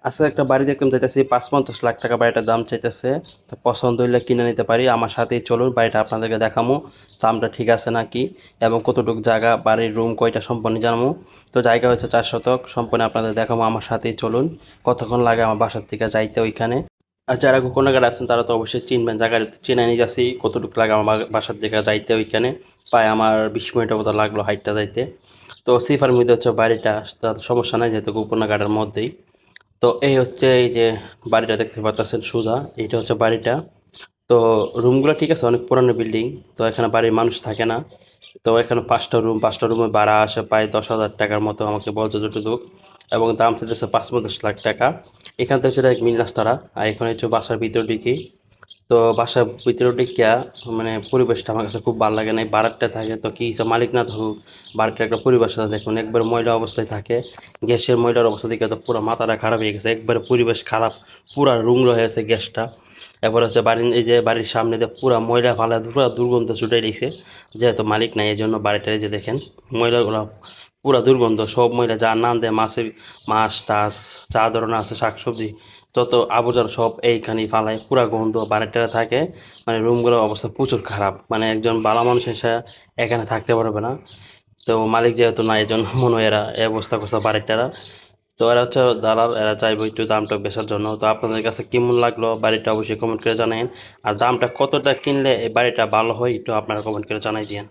আজকে একটা বাড়ি দেখলাম চাইতেছি ৫-৫০ লাখ টাকা বাড়িটার দাম চাইতেছে। তো পছন্দ হইলে কিনে নিতে পারি, আমার সাথেই চলুন, বাড়িটা আপনাদেরকে দেখামু দামটা ঠিক আছে নাকি এবং কতটুকু জায়গা, বাড়ির রুম কয়টা সম্পূর্ণ জানামু। তো জায়গা হচ্ছে 4 শতক, সম্পূর্ণ আপনাদের দেখামু, আমার সাথেই চলুন। কতক্ষণ লাগে আমার বাসার থেকে যাইতে ওইখানে। আর যারা কোকোনাগার আছেন তারা তো অবশ্যই চিনবেন, জায়গা চিনে নিয়ে যাচ্ছি কতটুকু লাগে আমার বাসার থেকে যাইতে ওইখানে। প্রায় আমার 20 মিনিটের মতো লাগলো হাইটটা যাইতে। তো সিফার মধ্যে হচ্ছে বাড়িটা, তাতে সমস্যা নাই যেহেতু কোকোনাগারের মধ্যেই। তো এই হচ্ছে এই যে বাড়িটা দেখতে পাচ্ছেন সোজা, এইটা হচ্ছে বাড়িটা। তো রুমগুলো ঠিক আছে, অনেক পুরানো বিল্ডিং। তো এখানে বাড়ির মানুষ থাকে না। তো এখানে 5টা রুমে ভাড়া আসে প্রায় 10,000 টাকার মতো আমাকে বলছে যতটুকু। এবং দাম চাইতেছে ৫-৫০ লাখ টাকা। এখান থেকে হচ্ছে এক মিল রাস্তারা, আর এখানে হচ্ছে বাসার ভিতর দিকে। তো বাসার ভিতরে ঢুকিয়া মানে পরিবেশটা আমার কাছে খুব ভালো লাগে না। এই বারাটটা থাকে তো কি হিসাব মালিক না থাকুক, বাড়িটার একটা পরিবেশটা দেখুন, একবার ময়লা অবস্থায় থাকে। গ্যাসের ময়লার অবস্থা দেখে তো পুরো মাথাটা খারাপ হয়ে গেছে, একবারে পরিবেশ খারাপ, পুরা রুংরা হয়েছে গ্যাসটা। এরপর হচ্ছে বাড়ির এই যে বাড়ির সামনে দিয়ে পুরা ময়লা ফালা পুরা দুর্গন্ধ ছুটে দিয়েছে, যেহেতু মালিক নাই এই জন্য বাড়িটা এই যে দেখেন ময়লাগুলো পুরা দুর্গন্ধ, সব ময়লা যা নান দেয় মাছের, মাছ টাছ যা ধরনের আছে শাকসবজি যত আবর্জনা সব এইখানেই ফালায়, পুরা গন্ধ বাড়িটা থাকে। মানে রুমগুলোর অবস্থা প্রচুর খারাপ, মানে একজন ভালো মানুষ এসে এখানে থাকতে পারবে না। তো মালিক যেহেতু নাই এই জন্য মনে হয় এরা এই অবস্থা করছে বাড়িটারা। তো এরা হচ্ছে দালাল, এরা চাইবে একটু দামটা বেচার জন্য। তো আপনাদের কাছে কেমন লাগলো বাড়িটা অবশ্যই কমেন্ট করে জানাবেন। আর দামটা কতটা কিনলে এই বাড়িটা ভালো হয় একটু আপনারা কমেন্ট করে জানাই দিন।